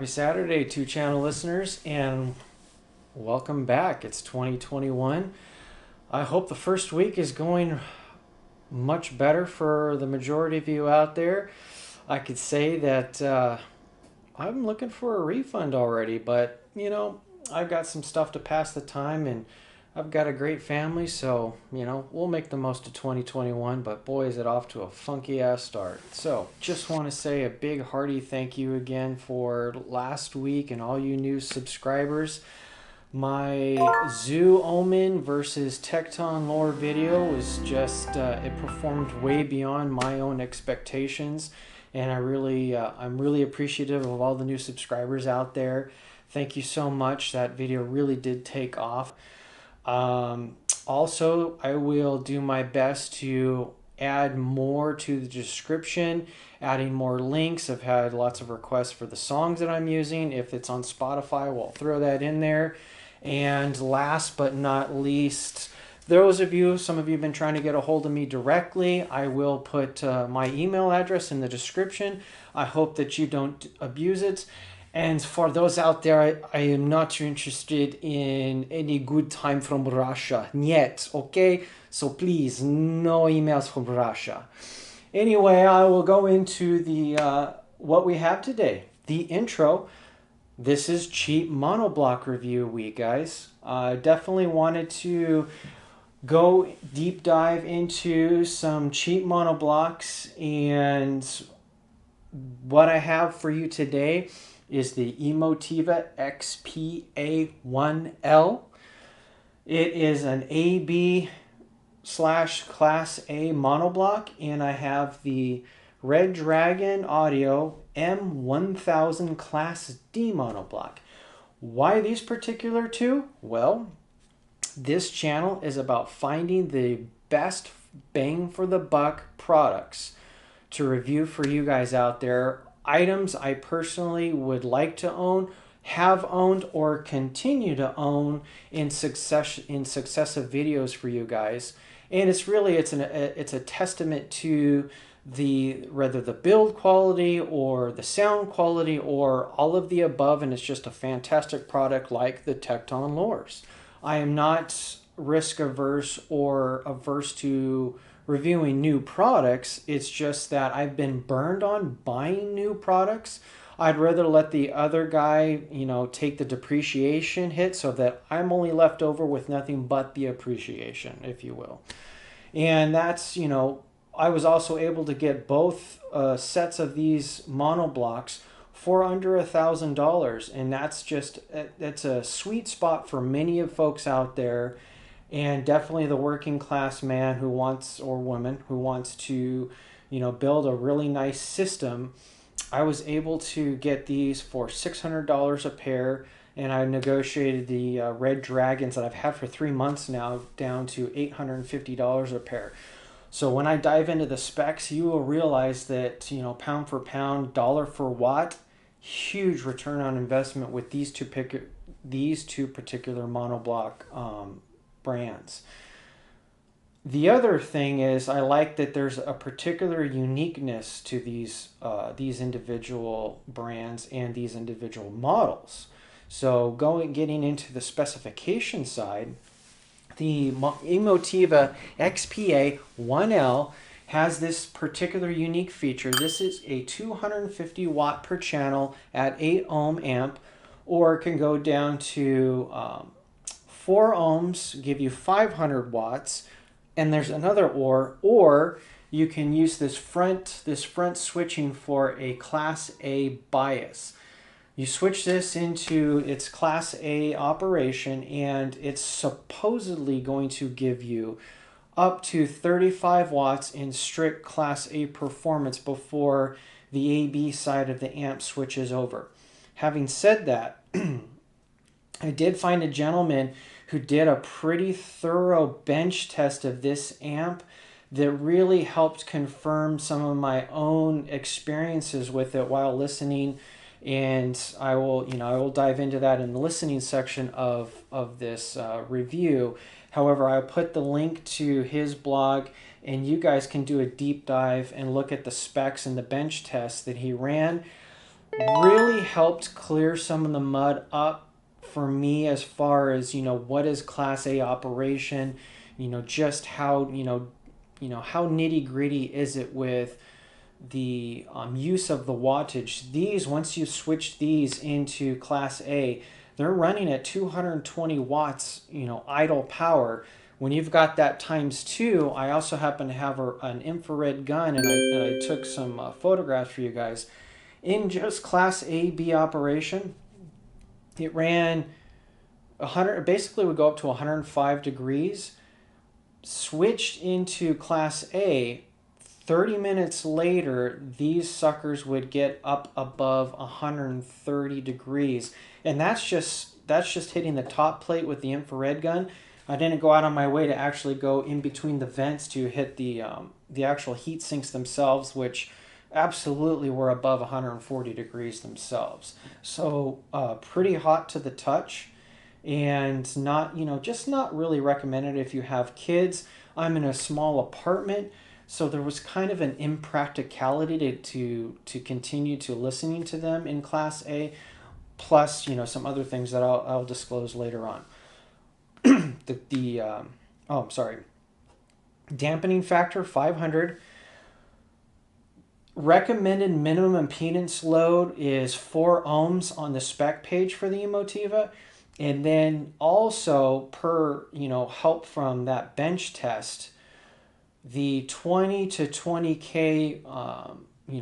Happy Saturday to channel listeners, and welcome back. It's 2021. I hope the first week is going much better for the majority of you out there. I could say that I'm looking for a refund already, but I've got some stuff to pass the time, and I've got a great family, so we'll make the most of 2021. But boy, is it off to a funky ass start. So just want to say a big hearty thank you again for last week and all you new subscribers. My Zoo Omen versus Tecton lore video was just it performed way beyond my own expectations, and I'm really appreciative of all the new subscribers out there. Thank you so much. That video really did take off. Also, I will do my best to add more to the description, adding more links. I've had lots of requests for the songs that I'm using. If it's on Spotify, we'll throw that in there. And last but not least, some of you have been trying to get a hold of me directly. I will put my email address in the description. I hope that you don't abuse it. And for those out there, I am not interested in any good time from Russia yet, okay? So please, no emails from Russia. Anyway, I will go into the what we have today. The intro. This is cheap monoblock review week, guys. I definitely wanted to go deep dive into some cheap monoblocks, and what I have for you today is the Emotiva XPA-1L. It is an AB/Class A monoblock, and I have the Red Dragon Audio M-1000 Class D monoblock. Why these particular two? Well, this channel is about finding the best bang for the buck products to review for you guys out there. Items I personally would like to own, have owned, or continue to own in successive videos for you guys. And it's a testament to whether the build quality or the sound quality or all of the above, and it's just a fantastic product like the Tecton lures. I am not risk averse or averse to reviewing new products. It's just that I've been burned on buying new products. I'd rather let the other guy, take the depreciation hit so that I'm only left over with nothing but the appreciation, if you will. And that's, I was also able to get both sets of these monoblocks for under $1,000, and that's a sweet spot for many of folks out there. And definitely the working class man or woman who wants to, build a really nice system. I was able to get these for $600 a pair, and I negotiated the Red Dragons that I've had for 3 months now down to $850 a pair. So when I dive into the specs, you will realize that, pound for pound, dollar for watt, huge return on investment with these two particular monoblock brands. The other thing is I like that there's a particular uniqueness to these individual brands and these individual models. So getting into the specification side, the Emotiva XPA-1L has this particular unique feature. This is a 250 watt per channel at 8 ohm amp, or it can go down to 4 ohms, give you 500 watts, and there's another or you can use this front switching for a Class A bias. You switch this into its Class A operation, and it's supposedly going to give you up to 35 watts in strict Class A performance before the AB side of the amp switches over. Having said that, I did find a gentleman who did a pretty thorough bench test of this amp that really helped confirm some of my own experiences with it while listening. And I will dive into that in the listening section of this review. However, I put the link to his blog, and you guys can do a deep dive and look at the specs and the bench tests that he ran. really helped clear some of the mud up for me as far as, what is Class A operation, just how, how nitty gritty is it with the use of the wattage. These, once you switch these into Class A, they're running at 220 watts, idle power. When you've got that times two, I also happen to have an infrared gun, and I took some photographs for you guys. In just Class A, B operation, it ran 100, basically would go up to 105 degrees. Switched into Class A, 30 minutes later, these suckers would get up above 130 degrees. And that's just hitting the top plate with the infrared gun. I didn't go out on my way to actually go in between the vents to hit the actual heat sinks themselves, which absolutely were above 140 degrees themselves. So pretty hot to the touch, and not, just not really recommended if you have kids. I'm in a small apartment, so there was kind of an impracticality to continue to listening to them in Class A, plus some other things that I'll disclose later on. I'm sorry. Dampening factor 500. Recommended minimum impedance load is 4 ohms on the spec page for the Emotiva. And then also per, help from that bench test, the 20 to 20K,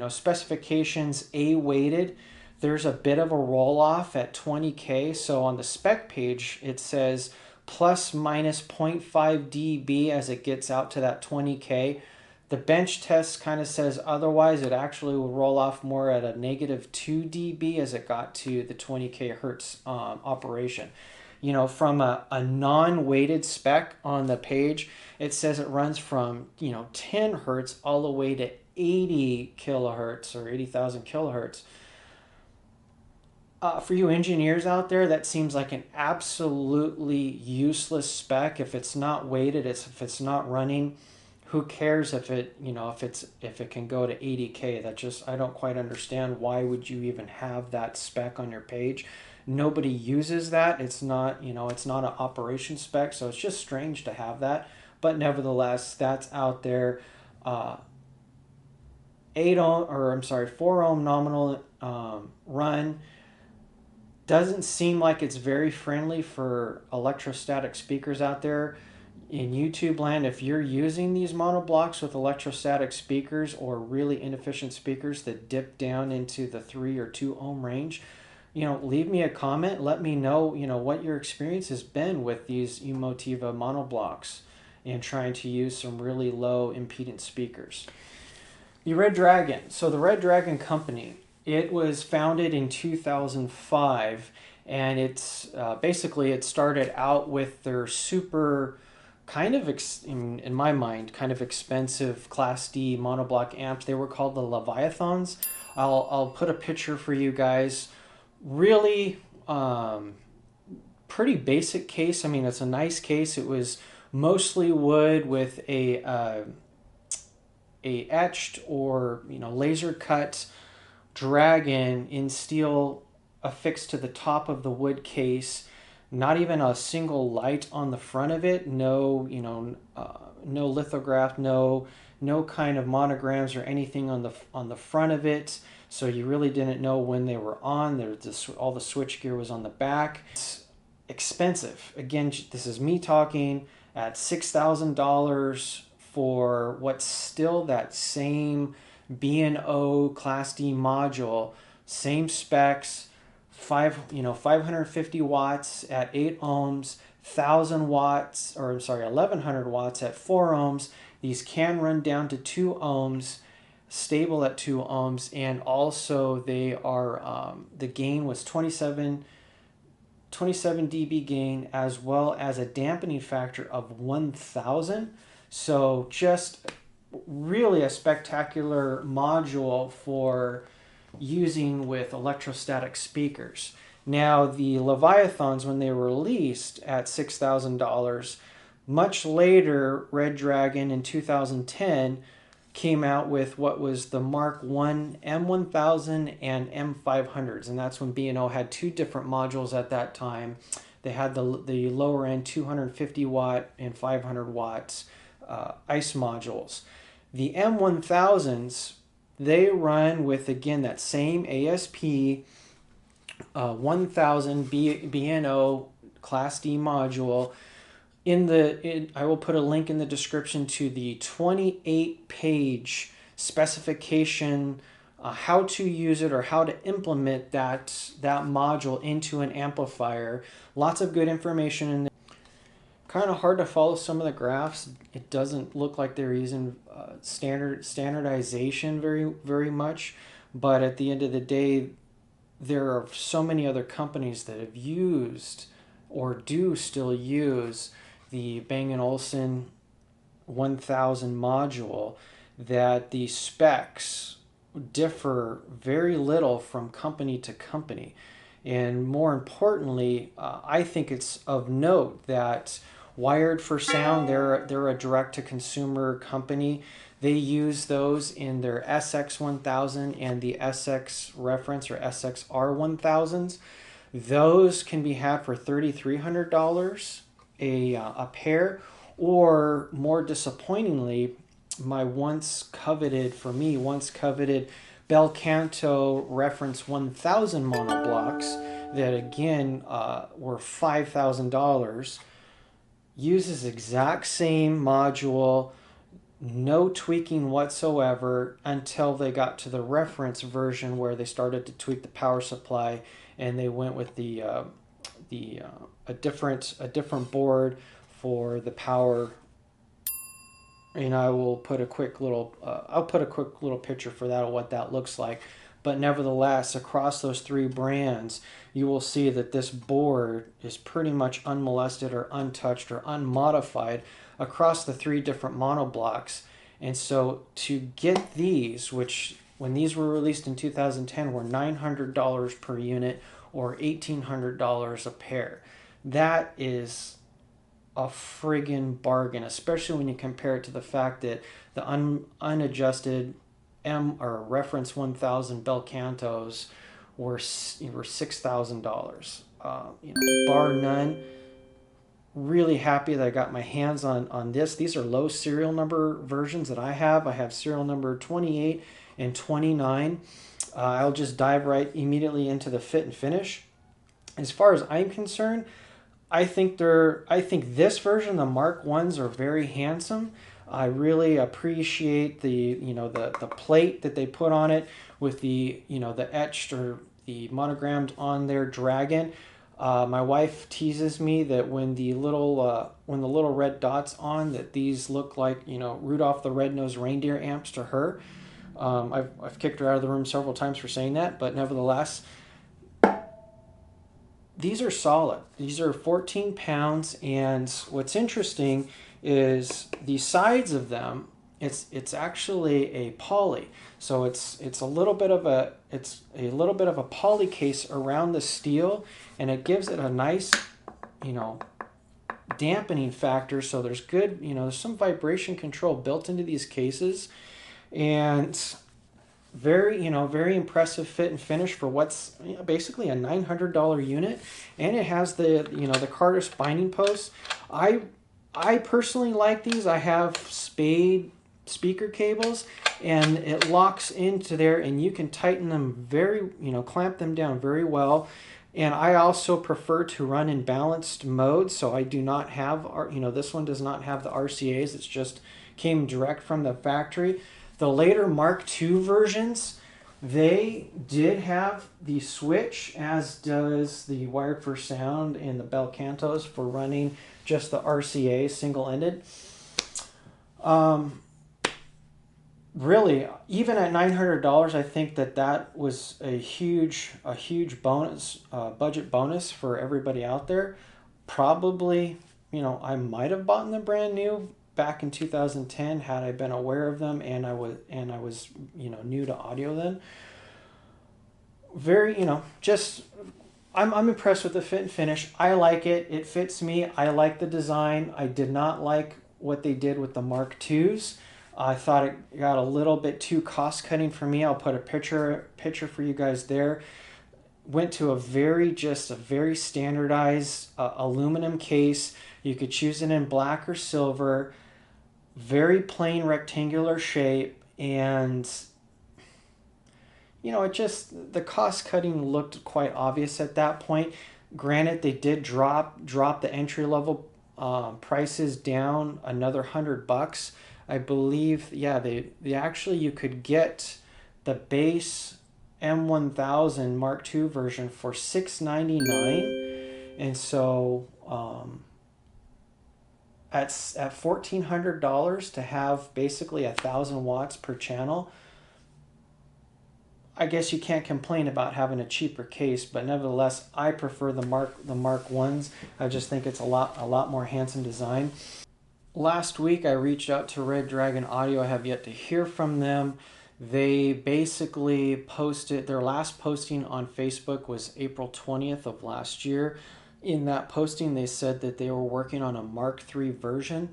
specifications A weighted, there's a bit of a roll off at 20K. So on the spec page, it says plus minus 0.5 dB as it gets out to that 20K. The bench test kind of says otherwise. It actually will roll off more at a negative 2 dB as it got to the 20K hertz operation. From a non-weighted spec on the page, it says it runs from 10 hertz all the way to 80 kilohertz or 80,000 kilohertz. For you engineers out there, that seems like an absolutely useless spec. If it's not weighted, if it's not running, who cares if it if it can go to 80K? That just, I don't quite understand. Why would you even have that spec on your page? Nobody uses that. It's not it's not an operation spec, so it's just strange to have that. But nevertheless, that's out there. 4 ohm nominal run. Doesn't seem like it's very friendly for electrostatic speakers out there. In YouTube land, if you're using these monoblocks with electrostatic speakers or really inefficient speakers that dip down into the 3 or 2 ohm range, leave me a comment. Let me know, what your experience has been with these Emotiva monoblocks and trying to use some really low impedance speakers. The Red Dragon. So the Red Dragon company, it was founded in 2005, and it's basically it started out with their super kind of, in my mind, kind of expensive Class D monoblock amps. They were called the Leviathans. I'll put a picture for you guys. Really pretty basic case. I mean, it's a nice case. It was mostly wood with a etched or laser cut dragon in steel affixed to the top of the wood case. Not even a single light on the front of it. No, no lithograph, no kind of monograms or anything on the front of it. So you really didn't know when they were on. All the switch gear was on the back. It's expensive. Again, this is me talking at $6,000 for what's still that same B&O Class D module, same specs. 550 watts at 8 ohms, 1000 watts, or I'm sorry, 1100 watts at 4 ohms. These can run down to 2 ohms, stable at 2 ohms, and also they are, the gain was 27 dB gain, as well as a dampening factor of 1000. So just really a spectacular module for using with electrostatic speakers. Now the Leviathans, when they were released at $6,000, much later Red Dragon in 2010 came out with what was the Mark I M1000 and M500s, and that's when B&O had two different modules at that time. They had the lower end 250 watt and 500 watts Ice modules. The M1000s, they run with, again, that same ASP 1000 B&O Class D module. I will put a link in the description to the 28-page specification, how to use it or how to implement that module into an amplifier. Lots of good information in there. Kind of hard to follow some of the graphs. It doesn't look like they're using standardization very much, but at the end of the day, there are so many other companies that have used or do still use the Bang & Olufsen 1000 module that the specs differ very little from company to company. And more importantly, I think it's of note that Wyred4Sound, they're a direct-to-consumer company. They use those in their SX-1000 and the SX reference or SXR 1000s. Those can be had for $3,300 a pair, or more disappointingly, my once coveted Bel Canto reference 1000 monoblocks that again were $5,000, uses exact same module, no tweaking whatsoever, until they got to the reference version where they started to tweak the power supply and they went with a different board for the power. And I will put a quick little picture for that of what that looks like. But nevertheless, across those three brands, you will see that this board is pretty much unmolested or untouched or unmodified across the three different monoblocks. And so to get these, which when these were released in 2010 were $900 per unit or $1,800 a pair, that is a friggin' bargain, especially when you compare it to the fact that the unadjusted reference 1000 Bel Cantos were $6,000. Bar none. Really happy that I got my hands on this. These are low serial number versions that I have. I have serial number 28 and 29. I'll just dive right immediately into the fit and finish. As far as I'm concerned, I think this version, the Mark I's, are very handsome. I really appreciate the plate that they put on it with the etched or the monogrammed on their Dragon. My wife teases me that when the little red dots on, that these look like Rudolph the Red-Nosed Reindeer amps to her. I've kicked her out of the room several times for saying that, but nevertheless, these are solid. These are 14 pounds, and what's interesting is the sides of them. It's actually a poly, so it's a little bit of a poly case around the steel, and it gives it a nice dampening factor. So there's good there's some vibration control built into these cases, and very impressive fit and finish for what's basically a $900 unit. And it has the Carter's binding posts. I personally like these. I have Spade speaker cables, and it locks into there, and you can tighten them clamp them down very well. And I also prefer to run in balanced mode, so I do not have this one does not have the RCAs. It's just came direct from the factory. The later Mark II versions, they did have the switch, as does the Wyred4Sound and the Bel Cantos, for running just the RCA single-ended. Really, even at $900, I think that was a huge bonus, budget bonus for everybody out there. Probably, I might have bought them brand new back in 2010 had I been aware of them, and I was new to audio then. Very I'm impressed with the fit and finish. I like it. It fits me. I like the design. I did not like what they did with the Mark IIs. I thought it got a little bit too cost-cutting for me. I'll put a picture for you guys there. Went to a very standardized aluminum case. You could choose it in black or silver. Very plain rectangular shape, and it just, the cost cutting looked quite obvious at that point. Granted, they did drop the entry level prices down another $100. I believe, yeah, they actually, you could get the base M1000 Mark II version for $699, and so at $1,400 to have basically 1,000 watts per channel, I guess you can't complain about having a cheaper case. But nevertheless, I prefer the Mark Ones. I just think it's a lot more handsome design. Last week I reached out to Red Dragon Audio. I have yet to hear from them. They basically posted, their last posting on Facebook was April 20th of last year. In that posting, they said that they were working on a Mark III version.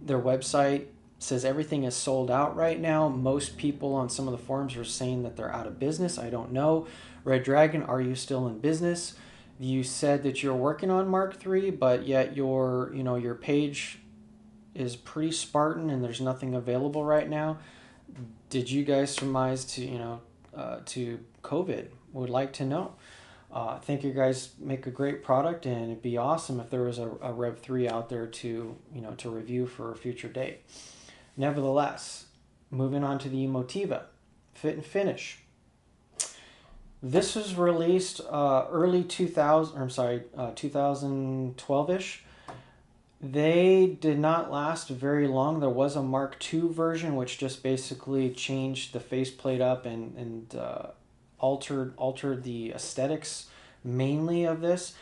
Their website says everything is sold out right now. Most people on some of the forums are saying that they're out of business. I don't know. Red Dragon, are you still in business? You said that you're working on Mark III, but yet your page is pretty Spartan and there's nothing available right now. Did you guys surmise to COVID? Would like to know. I think you guys make a great product, and it'd be awesome if there was a Rev 3 out there to review for a future date. Nevertheless, moving on to the Emotiva Fit and Finish. This was released early 2012-ish. They did not last very long. There was a Mark II version, which just basically changed the faceplate up and altered the aesthetics mainly of this.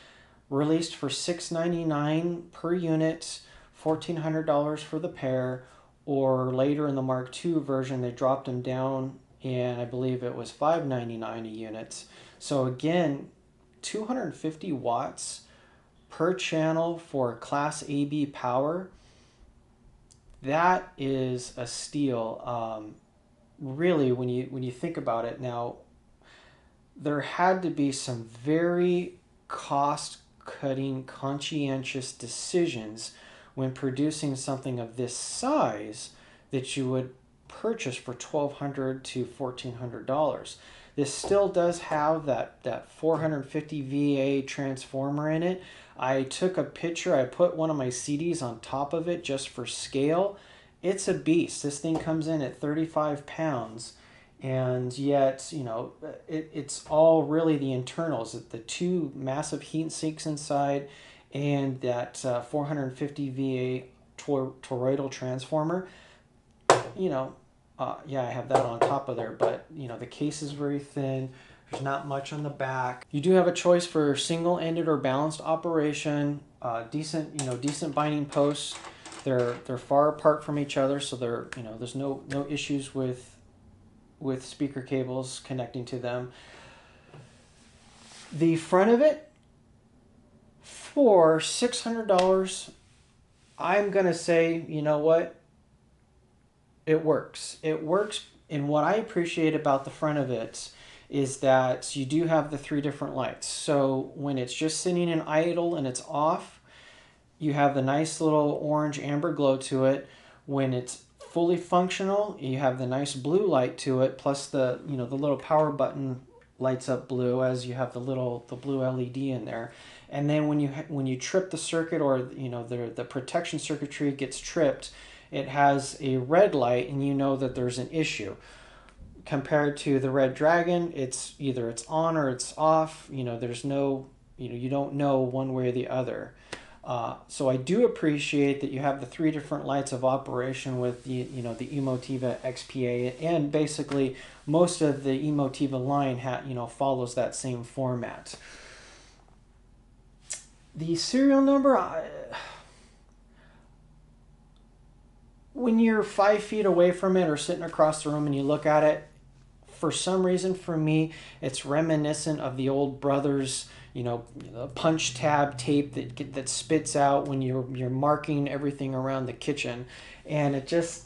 Released for $699 per unit, $1,400 for the pair, or later in the Mark II version they dropped them down, and I believe it was $599 a unit. So again, 250 watts per channel for Class AB power. That is a steal. Really, when you think about it. Now, there had to be some very cost-cutting, conscientious decisions when producing something of this size that you would purchase for $1,200 to $1,400. This still does have that 450 VA transformer in it. I took a picture, I put one of my CDs on top of it just for scale. It's a beast. This thing comes in at 35 pounds. And yet, it's all really the internals, the two massive heat sinks inside, and that 450 VA toroidal transformer. Yeah, I have that on top of there, but the case is very thin. There's not much on the back. You do have a choice for single-ended or balanced operation. Decent binding posts. They're far apart from each other, so there's no issues with speaker cables connecting to them. The front of it, for $600, I'm gonna say, you know what? It works. It works, and what I appreciate about the front of it is that you do have the 3 different lights. So when it's just sitting in idle and it's off, you have the nice little orange amber glow to it. When it's fully functional, you have the nice blue light to it, plus the the little power button lights up blue as you have the blue LED in there. And then when you trip the circuit, or the protection circuitry gets tripped, it has a red light, and you know that there's an issue. Compared to the Red Dragon, it's either it's on or it's off. There's no, you don't know one way or the other. So I do appreciate that you have the 3 different lights of operation with the the Emotiva XPA, and basically most of the Emotiva line follows that same format. The serial number, when you're 5 feet away from it or sitting across the room and you look at it, for some reason for me, it's reminiscent of the old Brothers, the punch tab tape that spits out when you're marking everything around the kitchen, and it just,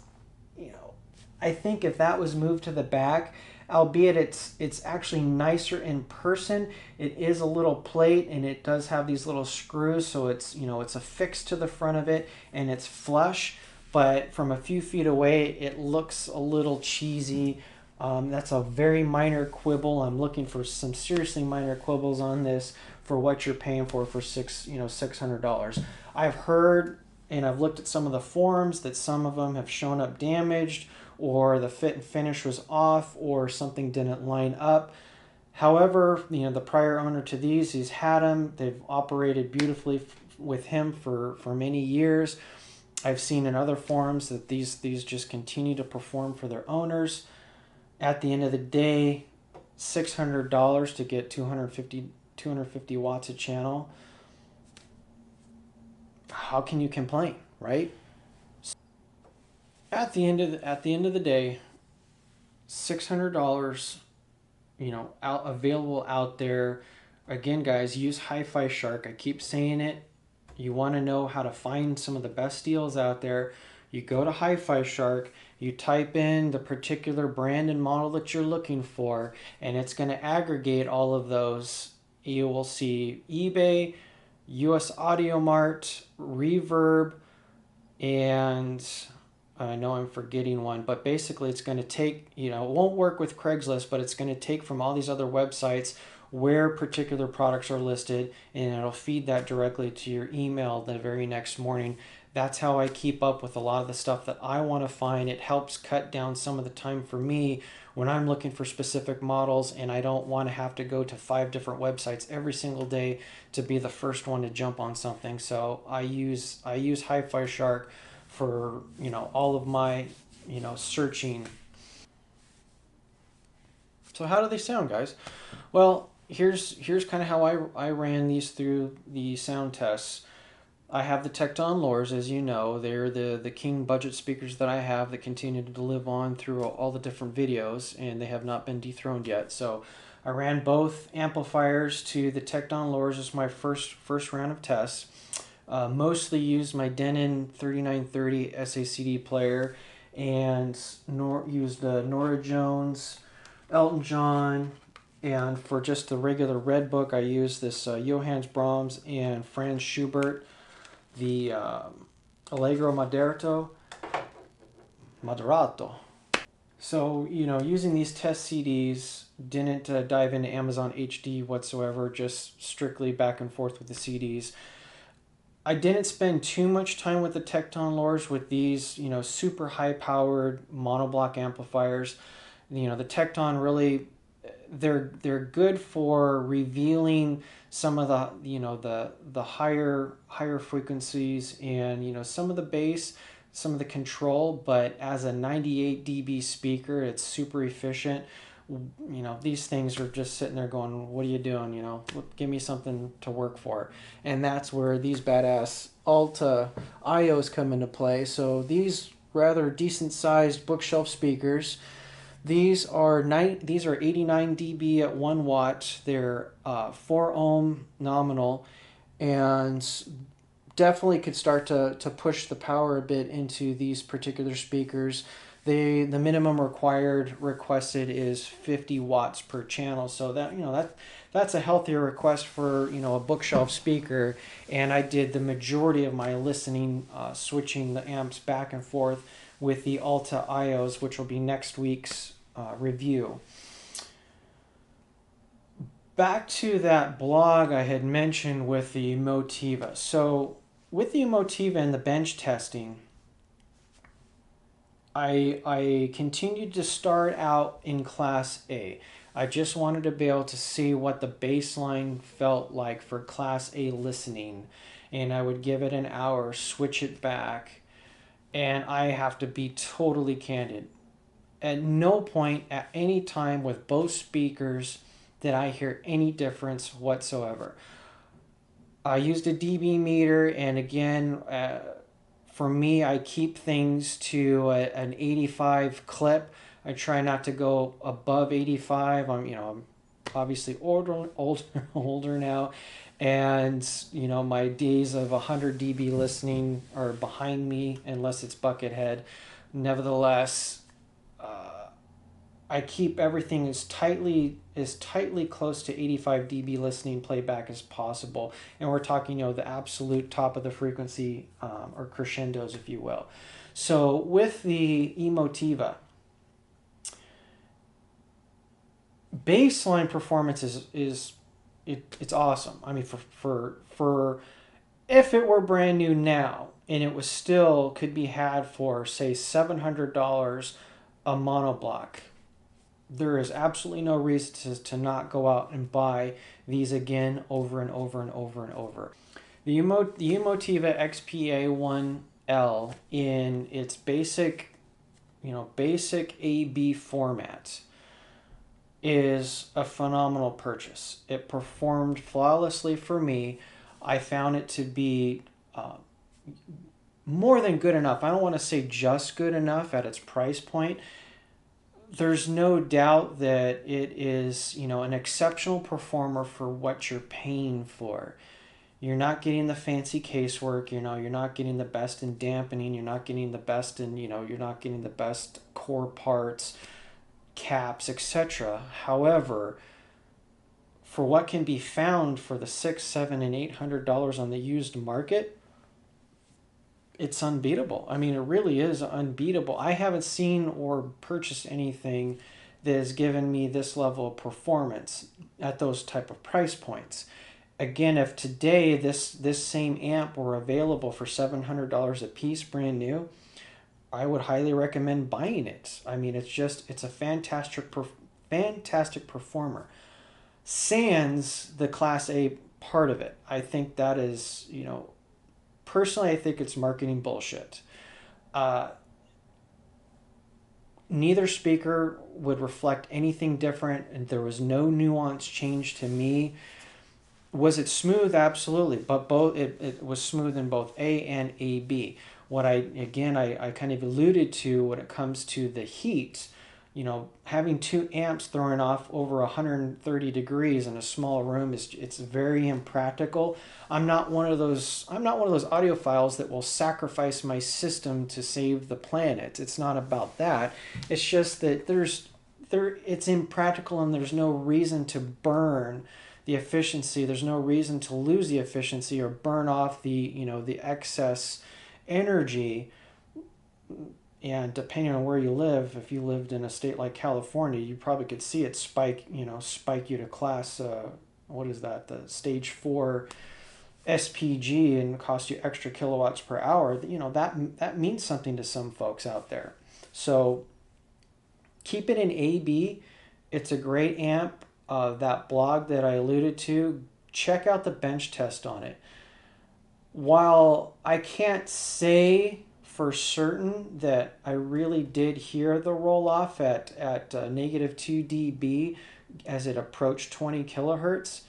I think if that was moved to the back, albeit it's actually nicer in person, it is a little plate and it does have these little screws, so it's, you know, it's affixed to the front of it and it's flush, but from a few feet away it looks a little cheesy. That's a very minor quibble. I'm looking for some seriously minor quibbles on this for what you're paying for $600. I've heard and I've looked at some of the forums that some of them have shown up damaged, or the fit and finish was off, or something didn't line up. However, you know, the prior owner to these, he's had them. They've operated beautifully with him for many years. I've seen in other forums that these just continue to perform for their owners. At the end of the day, $600 to get 250 watts a channel. How can you complain, right? At the end of the day, $600, you know, available out there. Again, guys, use Hi-Fi Shark. I keep saying it. You want to know how to find some of the best deals out there. You go to Hi-Fi Shark, you type in the particular brand and model that you're looking for, and it's going to aggregate all of those. You will see eBay, US Audio Mart, Reverb, and I know I'm forgetting one, but basically it's going to take, you know, it won't work with Craigslist, but it's going to take from all these other websites where particular products are listed, and it'll feed that directly to your email the very next morning. That's how I keep up with a lot of the stuff that I want to find. It helps cut down some of the time for me when I'm looking for specific models and I don't want to have to go to 5 different websites every single day to be the first one to jump on something. So I use Hi-Fi Shark for, you know, all of my, you know, searching. So how do they sound, guys? Well, here's kind of how I ran these through the sound tests. I have the Tecton Lures, as you know. They're the king budget speakers that I have that continue to live on through all the different videos, and they have not been dethroned yet. So I ran both amplifiers to the Tecton Lures as my first round of tests. Mostly used my Denon 3930 SACD player, and used the Norah Jones, Elton John, and for just the regular red book I used this Johannes Brahms and Franz Schubert, the Allegro Moderato. So, you know, using these test CDs, didn't dive into Amazon HD whatsoever, just strictly back and forth with the CDs. I didn't spend too much time with the Tecton Lures with these, you know, super high powered monoblock amplifiers. You know, the Tecton really, they're good for revealing some of the, you know, the higher frequencies and, you know, some of the bass, some of the control, but as a 98 dB speaker, it's super efficient. You know, these things are just sitting there going, what are you doing? You know, give me something to work for. And that's where these badass Alta IOs come into play. So these rather decent sized bookshelf speakers, these are 89 dB at 1 watt. They're 4 ohm nominal, and definitely could start to push the power a bit into these particular speakers. The minimum requested is 50 watts per channel, so that, you know, that's a healthier request for, you know, a bookshelf speaker. And I did the majority of my listening switching the amps back and forth with the Alta IOs, which will be next week's review. Back to that blog I had mentioned with the Emotiva. So with the Emotiva and the bench testing, I continued to start out in Class A. I just wanted to be able to see what the baseline felt like for Class A listening, and I would give it an hour, switch it back, and I have to be totally candid. At no point at any time with both speakers did I hear any difference whatsoever. I used a dB meter, and again, for me, I keep things to an 85 clip. I try not to go above 85. I'm obviously older now, and you know, my days of 100 dB listening are behind me unless it's Buckethead. Nevertheless, I keep everything as tightly close to 85 dB listening playback as possible, and we're talking, you know, the absolute top of the frequency, or crescendos, if you will. So with the Emotiva, baseline performance it's awesome. I mean, for if it were brand new now and it was still could be had for say $700 a monoblock, there is absolutely no reason to not go out and buy these again over and over and over and over. The Emotiva XPA-1L in its basic, you know, basic AB format is a phenomenal purchase. It performed flawlessly for me. I found it to be more than good enough. I don't want to say just good enough at its price point. There's no doubt that it is, you know, an exceptional performer for what you're paying for. You're not getting the fancy casework, you know, you're not getting the best in dampening, you're not getting the best in, you know, you're not getting the best core parts, caps, etc. However, for what can be found for the $600, $700, and $800 on the used market, it's unbeatable. I mean, it really is unbeatable. I haven't seen or purchased anything that has given me this level of performance at those type of price points. Again, if today this same amp were available for $700 a piece, brand new, I would highly recommend buying it. I mean, it's a fantastic performer. Sans the Class A part of it. I think that is, you know, personally, I think it's marketing bullshit. Neither speaker would reflect anything different, and there was no nuance change to me. Was it smooth? Absolutely, but both it was smooth in both A and AB. What I kind of alluded to when it comes to the heat, you know, having two amps throwing off over 130 degrees in a small room it's very impractical. I'm not one of those audiophiles that will sacrifice my system to save the planet. It's not about that. It's just that it's impractical, and there's no reason to burn the efficiency. There's no reason to lose the efficiency or burn off the, you know, the excess energy. And depending on where you live, if you lived in a state like California, you probably could see it spike you to class, what is that, the stage 4 SPG, and cost you extra kilowatts per hour. You know, that means something to some folks out there. So keep it in AB. It's a great amp. That blog that I alluded to, check out the bench test on it. While I can't say for certain that I really did hear the roll off at negative 2 dB as it approached 20 kilohertz,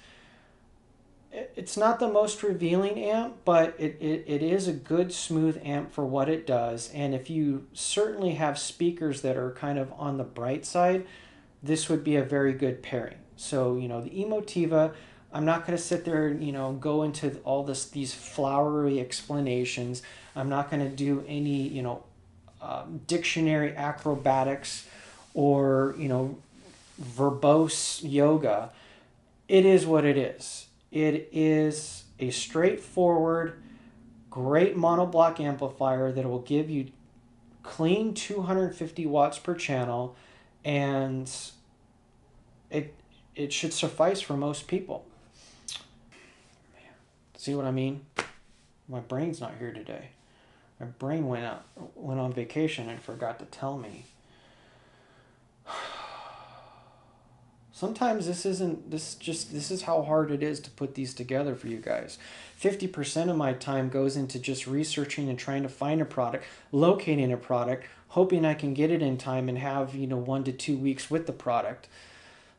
it's not the most revealing amp, but it is a good smooth amp for what it does. And if you certainly have speakers that are kind of on the bright side, this would be a very good pairing. So, you know, the Emotiva, I'm not going to sit there and, you know, go into all these flowery explanations. I'm not going to do any, you know, dictionary acrobatics or, you know, verbose yoga. It is what it is. It is a straightforward, great monoblock amplifier that will give you clean 250 watts per channel, and it should suffice for most people. See what I mean? My brain's not here today. My brain went on vacation and forgot to tell me. Sometimes this is how hard it is to put these together for you guys. 50% of my time goes into just researching and trying to find a product, locating a product, hoping I can get it in time and have, you know, 1 to 2 weeks with the product.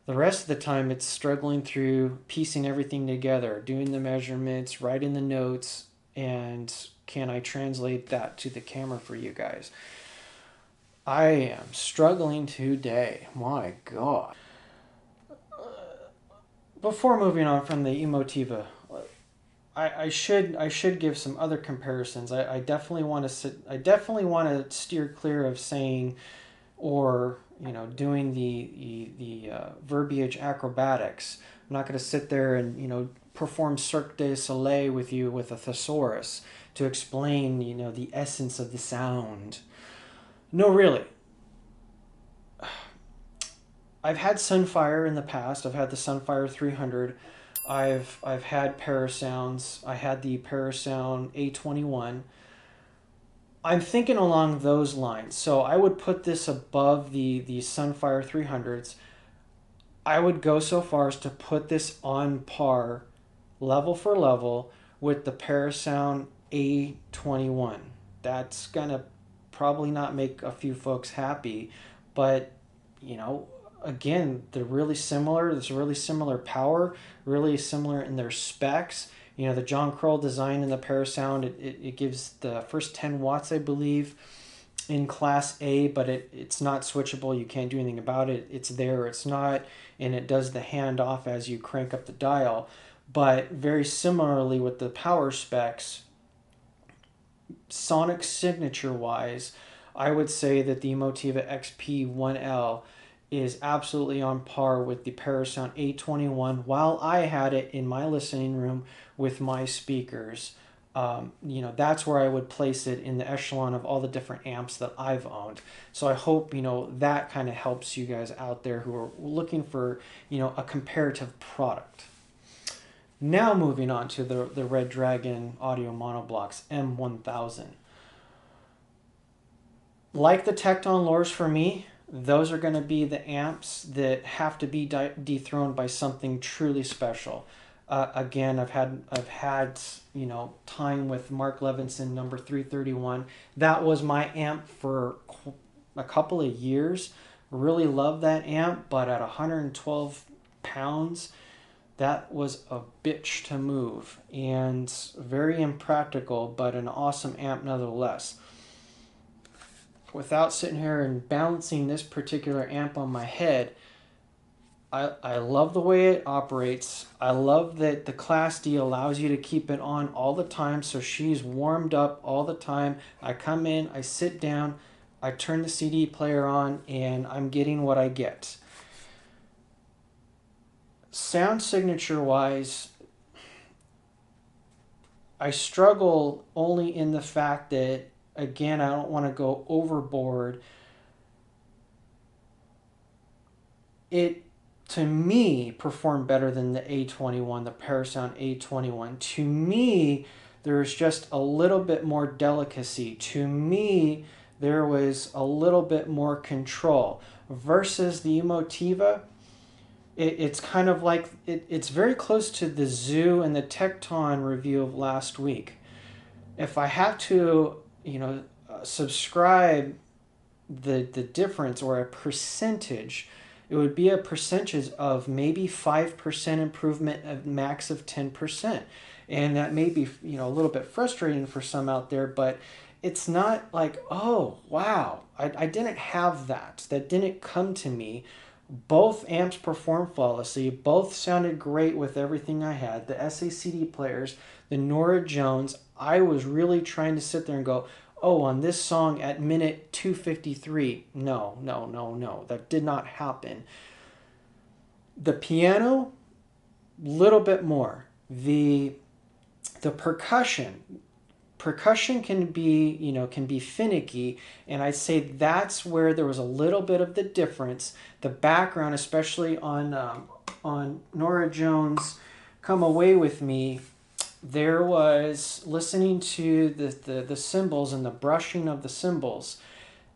The rest of the time it's struggling through piecing everything together, doing the measurements, writing the notes, and can I translate that to the camera for you guys? I am struggling today. My God. Before moving on from the Emotiva, I should give some other comparisons. I definitely want to steer clear of saying or doing the verbiage acrobatics. I'm not going to sit there and, perform Cirque du Soleil with you with a thesaurus to explain, the essence of the sound. No, really. I've had Sunfire in the past. I've had the Sunfire 300. I've had Parasounds. I had the Parasound A21. I'm thinking along those lines. So I would put this above the Sunfire 300s. I would go so far as to put this on par, level for level, with the Parasound A21. That's going to probably not make a few folks happy, but, again, they're really similar. There's really similar power, really similar in their specs. The John Kroll design in the Parasound, it gives the first 10 watts, I believe, in Class A, but it's not switchable. You can't do anything about it. It's there or it's not, and it does the handoff as you crank up the dial. But very similarly with the power specs, sonic signature-wise, I would say that the Emotiva XP-1L is absolutely on par with the Parasound A21 while I had it in my listening room with my speakers. That's where I would place it in the echelon of all the different amps that I've owned. So I hope, that kind of helps you guys out there who are looking for, a comparative product. Now moving on to the Red Dragon Audio Monoblocks M1000. Like the Tecton Lures for me, those are going to be the amps that have to be dethroned by something truly special. Again, I've had time with Mark Levinson number 331. That was my amp for a couple of years. Really loved that amp, but at 112 pounds, that was a bitch to move and very impractical, but an awesome amp nevertheless. Without sitting here and balancing this particular amp on my head, I love the way it operates. I love that the Class D allows you to keep it on all the time, so she's warmed up all the time. I come in, I sit down, I turn the CD player on, and I'm getting what I get. Sound signature wise, I struggle only in the fact that, again, I don't want to go overboard. It, to me, performed better than the A21, the Parasound A21. To me, there's just a little bit more delicacy. To me, there was a little bit more control. Versus the Emotiva, it's kind of like, it's very close to the Zoo and the Tecton review of last week. If I have to, subscribe the difference or a percentage, it would be a percentage of maybe 5% improvement, a max of 10%. And that may be, a little bit frustrating for some out there, but it's not like, oh, wow, I didn't have that. That didn't come to me. Both amps performed flawlessly. Both sounded great with everything I had. The SACD players, the Norah Jones, I was really trying to sit there and go, oh, on this song at minute 253, no, that did not happen. The piano, little bit more. The percussion can be finicky, and I'd say that's where there was a little bit of the difference. The background, especially on Norah Jones' Come Away With Me, there was listening to the cymbals and the brushing of the cymbals.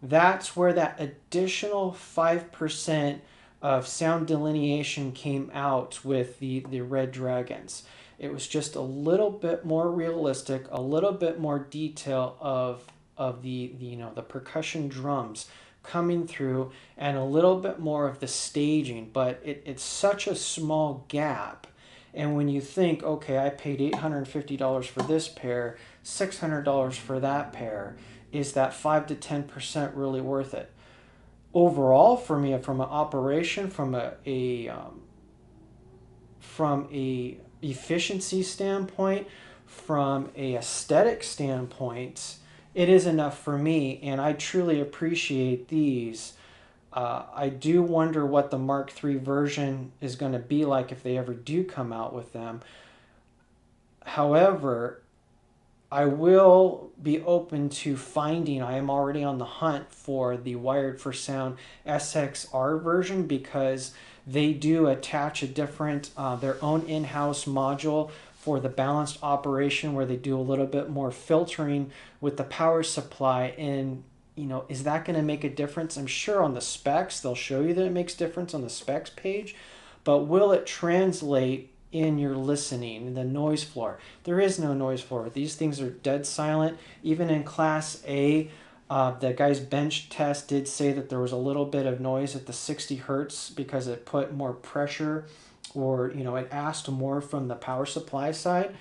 That's where that additional 5% of sound delineation came out with the Red Dragons. It was just a little bit more realistic, a little bit more detail of the percussion drums coming through, and a little bit more of the staging. But it's such a small gap. And when you think, okay, I paid $850 for this pair, $600 for that pair, is that 5 to 10% really worth it? Overall, for me, from an operation, from a efficiency standpoint, from a aesthetic standpoint, it is enough for me, and I truly appreciate these. I do wonder what the Mark III version is going to be like if they ever do come out with them. However, I will be open to finding, I am already on the hunt for the Wyred4Sound SXR version, because they do attach a different, their own in-house module for the balanced operation, where they do a little bit more filtering with the power supply. And, you know, is that going to make a difference? I'm sure on the specs, they'll show you that it makes difference on the specs page, but will it translate in your listening, the noise floor? There is no noise floor. These things are dead silent. Even in Class A, the guy's bench test did say that there was a little bit of noise at the 60 hertz because it put more pressure, or, you know, it asked more from the power supply side.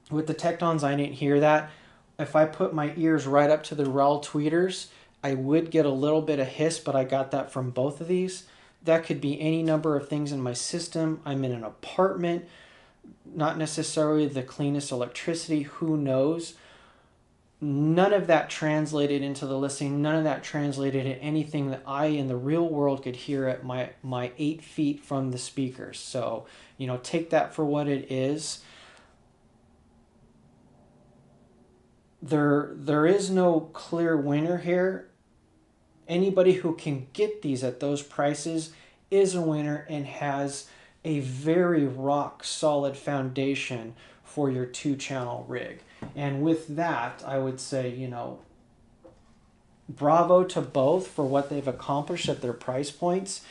With the Tectons, I didn't hear that. If I put my ears right up to the REL tweeters, I would get a little bit of hiss, but I got that from both of these. That could be any number of things in my system. I'm in an apartment, not necessarily the cleanest electricity, who knows? None of that translated into the listening. None of that translated into anything that I in the real world could hear at my 8 feet from the speakers. So, you know, take that for what it is. There is no clear winner here. Anybody who can get these at those prices is a winner and has a very rock solid foundation for your 2-channel rig. And with that, I would say, you know, bravo to both for what they've accomplished at their price points.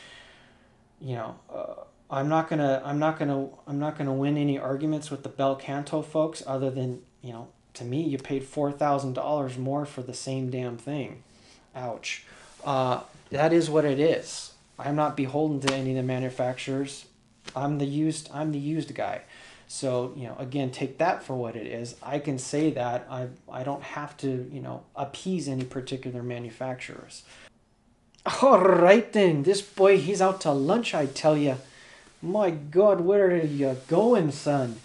You know, I'm not gonna win any arguments with the Bel Canto folks, other than, you know, to me, you paid $4,000 more for the same damn thing. Ouch. That is what it is. I'm not beholden to any of the manufacturers. I'm the used guy. So, you know, again, take that for what it is. I can say that I don't have to, you know, appease any particular manufacturers. All right then, this boy, he's out to lunch, I tell you. My God, where are you going, son?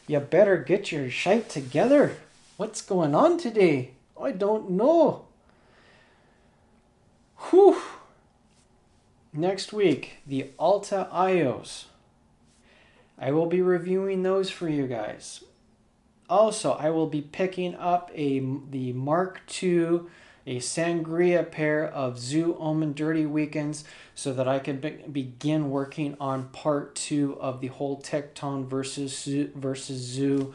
You better get your shite together. What's going on today? I don't know. Whew. Next week, the Alta IOs. I will be reviewing those for you guys. Also, I will be picking up the Mark II, a Sangria pair of Zoo Omen Dirty Weekends, so that I can begin working on part 2 of the whole Tecton versus Zoo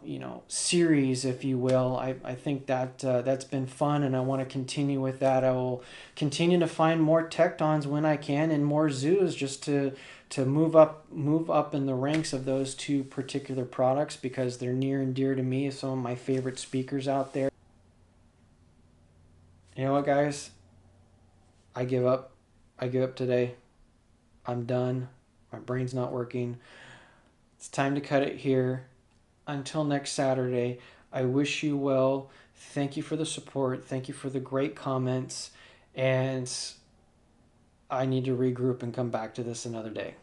you know, series, if you will. I think that that's been fun, and I want to continue with that. I will continue to find more Tectons when I can, and more Zoos, just to move up in the ranks of those 2 particular products, because they're near and dear to me. Some of my favorite speakers out there. You know what, guys? I give up. I give up today. I'm done. My brain's not working. It's time to cut it here. Until next Saturday, I wish you well. Thank you for the support. Thank you for the great comments. And I need to regroup and come back to this another day.